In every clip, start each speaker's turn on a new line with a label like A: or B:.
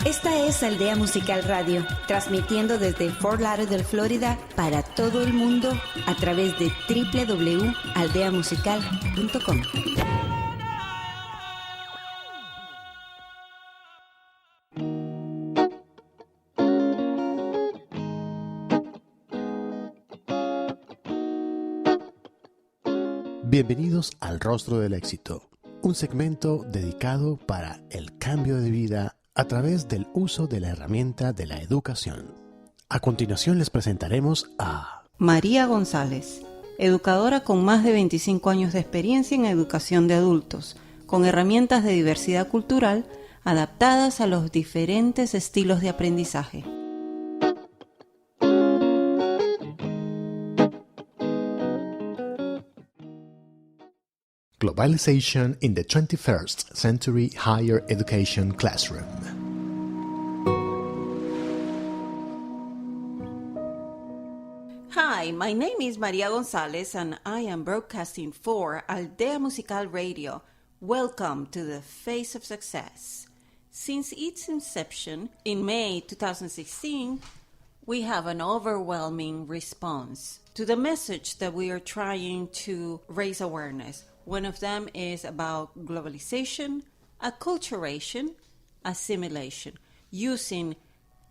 A: Esta es Aldea Musical Radio, transmitiendo desde Fort Lauderdale, Florida, para todo el mundo a través de www.aldeamusical.com.
B: Bienvenidos al Rostro del Éxito, un segmento dedicado para el cambio de vida a través del uso de la herramienta de la educación. A continuación les presentaremos a
C: María González, educadora con más de 25 años de experiencia en educación de adultos, con herramientas de diversidad cultural adaptadas a los diferentes estilos de aprendizaje.
B: Globalization in the 21st Century Higher Education Classroom.
C: Hi, my name is Maria Gonzalez and I am broadcasting for Aldea Musical Radio. Welcome to the Face of Success. Since its inception in May 2016, we have an overwhelming response to the message that we are trying to raise awareness. One of them is about globalization, acculturation, assimilation, using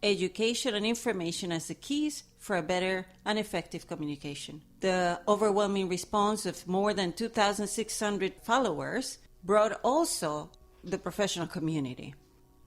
C: education and information as the keys for a better and effective communication. The overwhelming response of more than 2,600 followers brought also the professional community.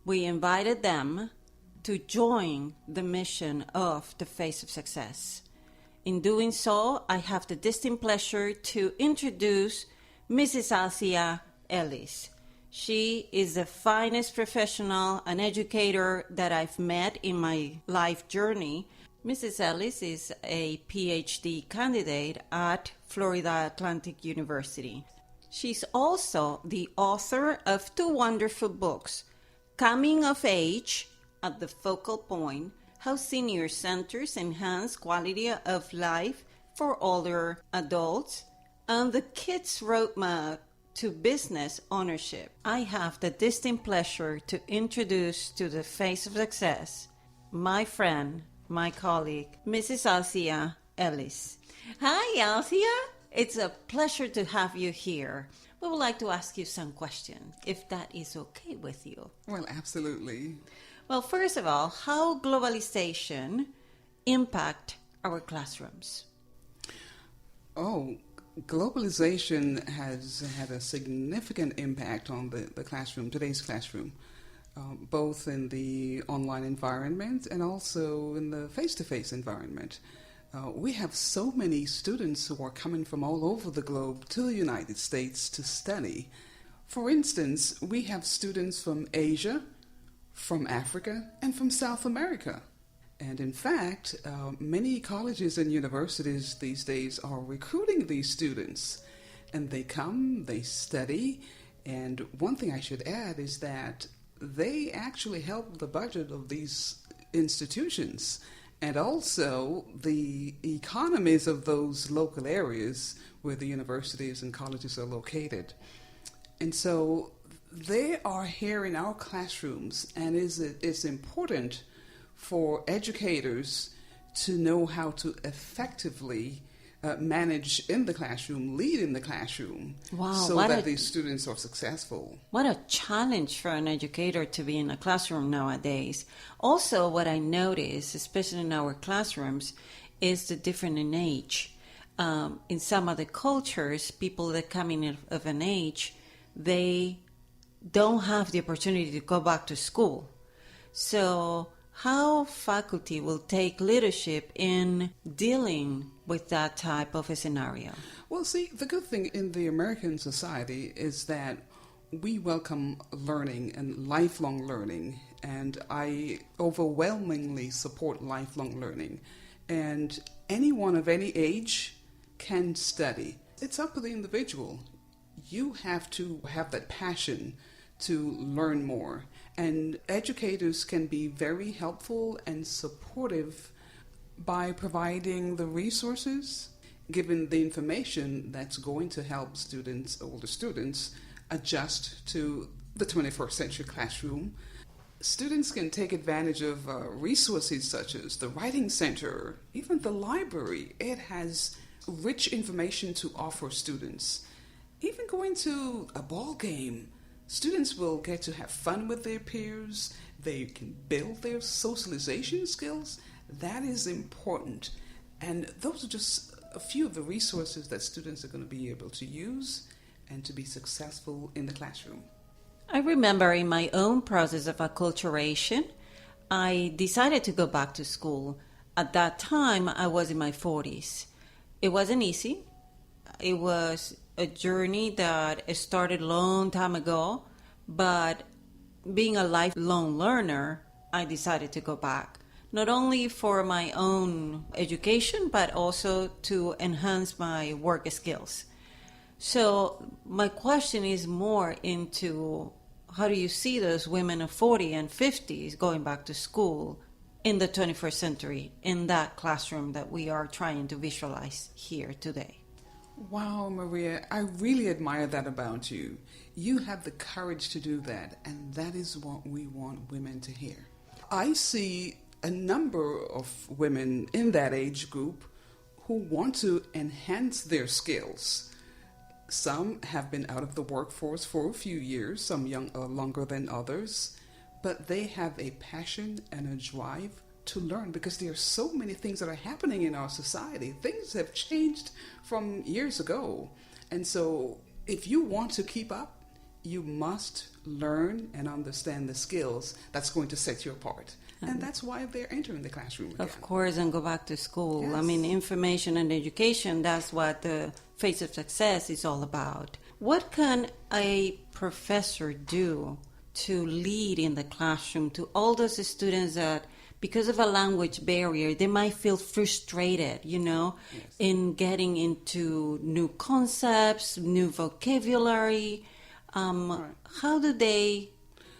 C: We invited them to join the mission of the Face of Success. In doing so, I have the distinct pleasure to introduce Mrs. Althia Ellis. She is the finest professional and educator that I've met in my life journey. Mrs. Ellis is a PhD candidate at Florida Atlantic University. She's also the author of two wonderful books, Coming of Age at the Focal Point, How Senior Centers Enhance Quality of Life for Older Adults, and the Kids Roadmap to Business Ownership. I have the distinct pleasure to introduce to the Face of Success my friend, my colleague, Mrs. Althia Ellis. Hi, Althia. It's a pleasure to have you here. We would like to ask you some questions, if that is okay with you.
D: Well, absolutely.
C: Well, first of all, how globalization impact our classrooms?
D: Oh, globalization has had a significant impact on the classroom, today's classroom, both in the online environment and also in the face-to-face environment. We have so many students who are coming from all over the globe to the United States to study. For instance, we have students from Asia, from Africa, and from South America. And in fact, many colleges and universities these days are recruiting these students. And they come, they study, and one thing I should add is that they actually help the budget of these institutions and also the economies of those local areas where the universities and colleges are located. And so they are here in our classrooms, and it's important for educators to know how to effectively manage in the classroom, lead in the classroom, so that these students are successful.
C: What a challenge for an educator to be in a classroom nowadays. Also, what I notice, especially in our classrooms, is the difference in age. In some other cultures, people that come in of an age, they don't have the opportunity to go back to school. So how faculty will take leadership in dealing with that type of a scenario?
D: Well, see, the good thing in the American society is that we welcome learning and lifelong learning, and I overwhelmingly support lifelong learning. And anyone of any age can study. It's up to the individual. You have to have that passion to learn more. And educators can be very helpful and supportive by providing the resources, given the information that's going to help students, older students, adjust to the 21st century classroom. Students can take advantage of resources such as the Writing Center, even the library. It has rich information to offer students. Even going to a ball game, students will get to have fun with their peers. They can build their socialization skills. That is important. And those are just a few of the resources that students are going to be able to use and to be successful in the classroom.
C: I remember in my own process of acculturation, I decided to go back to school. At that time, I was in my 40s. It wasn't easy. It was a journey that started a long time ago, but being a lifelong learner, I decided to go back. Not only for my own education, but also to enhance my work skills. So my question is more into how do you see those women of 40 and 50s going back to school in the 21st century, in that classroom that we are trying to visualize here today?
D: Wow, Maria, I really admire that about you. You have the courage to do that, and that is what we want women to hear. I see a number of women in that age group who want to enhance their skills. Some have been out of the workforce for a few years, some longer than others, but they have a passion and a drive to learn because there are so many things that are happening in our society. Things have changed from years ago. And so if you want to keep up, you must learn and understand the skills that's going to set you apart. And that's why they're entering the classroom again.
C: Of course, and go back to school.
D: Yes.
C: I mean, information and education, that's what the Face of Success is all about. What can a professor do to lead in the classroom to all those students that, because of a language barrier, they might feel frustrated, yes, in getting into new concepts, new vocabulary?
D: Right.
C: How do they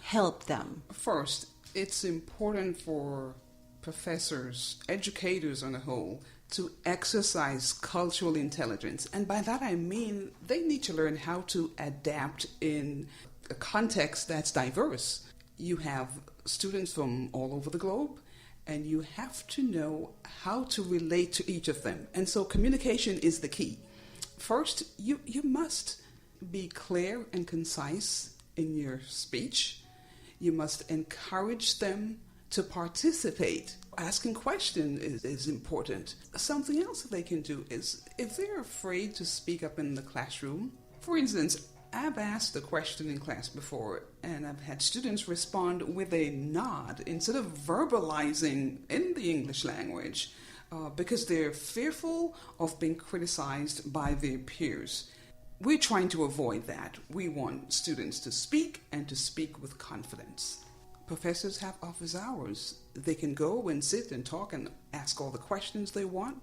C: help them?
D: First, it's important for professors, educators on a whole, to exercise cultural intelligence. And by that I mean they need to learn how to adapt in a context that's diverse. You have students from all over the globe, and you have to know how to relate to each of them. And so communication is the key. First, you must be clear and concise in your speech. You must encourage them to participate. Asking questions is important. Something else that they can do is, if they're afraid to speak up in the classroom, for instance, I've asked a question in class before, and I've had students respond with a nod instead of verbalizing in the English language because they're fearful of being criticized by their peers. We're trying to avoid that. We want students to speak and to speak with confidence. Professors have office hours. They can go and sit and talk and ask all the questions they want.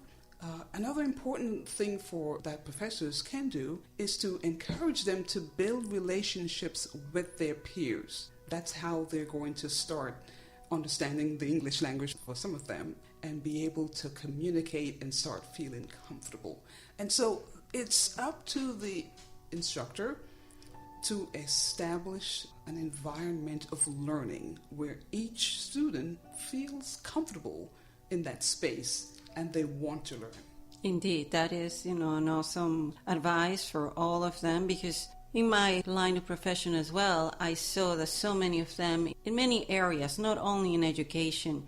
D: Another important thing that professors can do is to encourage them to build relationships with their peers. That's how they're going to start understanding the English language for some of them and be able to communicate and start feeling comfortable. And so it's up to the instructor to establish an environment of learning where each student feels comfortable in that space and they want to learn.
C: Indeed, that is, an awesome advice for all of them, because in my line of profession as well, I saw that so many of them, in many areas, not only in education,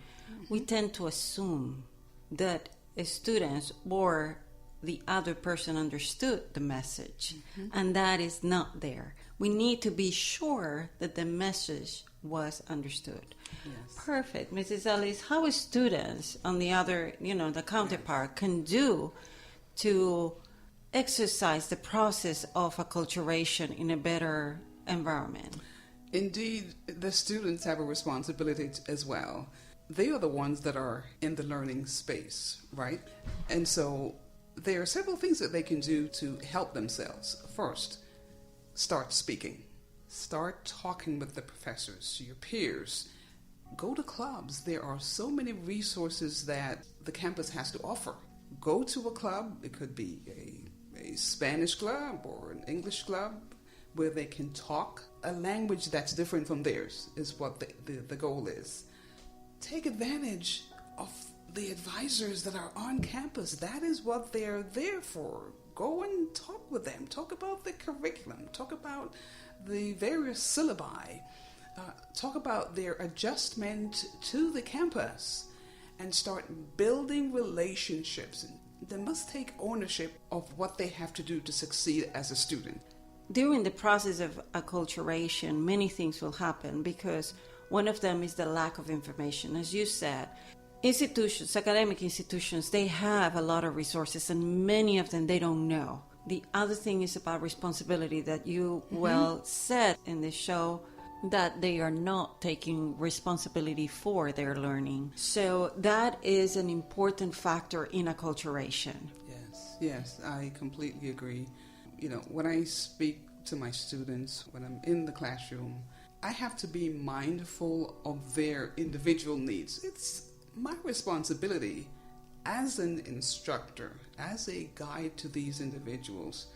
C: we tend to assume that students or the other person understood the message, and that is not there. We need to be sure that the message was understood.
D: Yes.
C: Perfect. Mrs. Ellis, how students on the other, the counterpart can do to exercise the process of acculturation in a better environment?
D: Indeed, the students have a responsibility as well. They are the ones that are in the learning space, right? And so there are several things that they can do to help themselves. First, start speaking. Start talking with the professors, your peers. Go to clubs. There are so many resources that the campus has to offer. Go to a club. It could be a Spanish club or an English club. where they can talk a language that's different from theirs, is what the goal is. Take advantage of the advisors that are on campus. That is what they're there for. Go and talk with them. Talk about the curriculum. Talk about the various syllabi. Talk about their adjustment to the campus and start building relationships. They must take ownership of what they have to do to succeed as a student.
C: During the process of acculturation, many things will happen because one of them is the lack of information. As you said, institutions, academic institutions, they have a lot of resources and many of them they don't know. The other thing is about responsibility that you well said in the show, that they are not taking responsibility for their learning. So that is an important factor in acculturation.
D: Yes, I completely agree. You know, when I speak to my students, when I'm in the classroom, I have to be mindful of their individual needs. It's my responsibility as an instructor, as a guide to these individuals,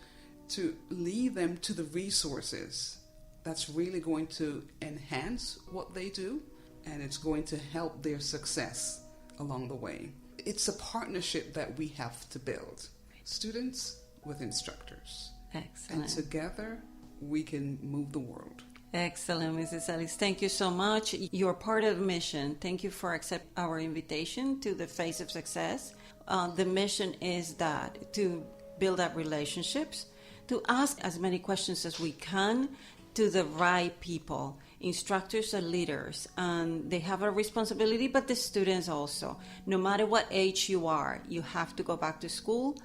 D: to lead them to the resources that's really going to enhance what they do, and it's going to help their success along the way. It's a partnership that we have to build. Students with instructors.
C: Excellent.
D: And together we can move the world.
C: Excellent, Mrs. Ellis. Thank you so much. You're part of the mission. Thank you for accepting our invitation to the Face of Success. The mission is that to build up relationships, to ask as many questions as we can to the right people, instructors and leaders. And they have a responsibility, but the students also. No matter what age you are, you have to go back to school,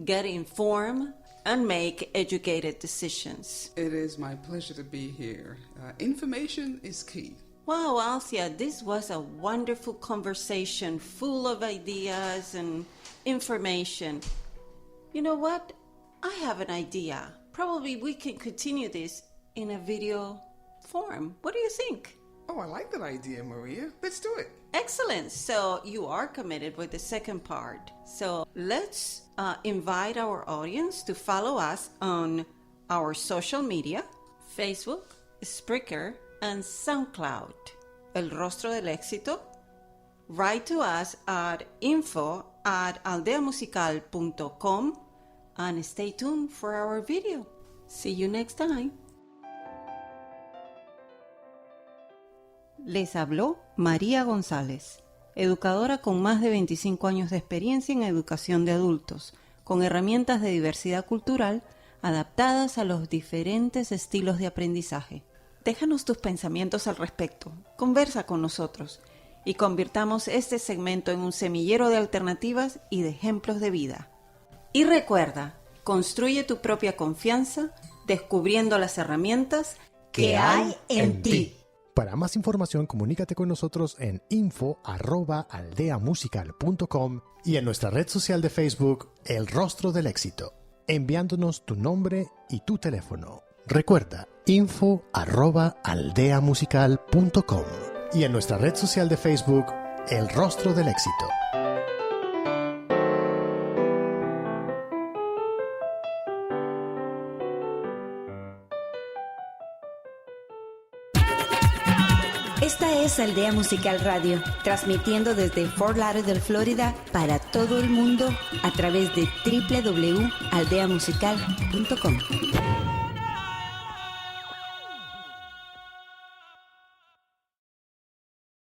C: get informed, and make educated decisions.
D: It is my pleasure to be here. Information is key.
C: Wow, Althia, this was a wonderful conversation full of ideas and information. You know what? I have an idea. Probably we can continue this in a video form. What do you think?
D: Oh, I like that idea, Maria. Let's do it.
C: Excellent. So you are committed with the second part. So let's invite our audience to follow us on our social media, Facebook, Spreaker, and SoundCloud. El Rostro del Éxito. Write to us at info@aldeamusical.com and stay tuned for our video. See you next time. Les habló María González, educadora con más de 25 años de experiencia en educación de adultos, con herramientas de diversidad cultural adaptadas a los diferentes estilos de aprendizaje. Déjanos tus pensamientos al respecto, conversa con nosotros y convirtamos este segmento en un semillero de alternativas y de ejemplos de vida. Y recuerda, construye tu propia confianza descubriendo las herramientas que hay en ti.
B: Para más información, comunícate con nosotros en info@aldeamusical.com y en nuestra red social de Facebook, El Rostro del Éxito, enviándonos tu nombre y tu teléfono. Recuerda, info@aldeamusical.com y en nuestra red social de Facebook, El Rostro del Éxito.
A: Esta es Aldea Musical Radio, transmitiendo desde Fort Lauderdale, Florida, para todo el mundo a través de www.aldeamusical.com.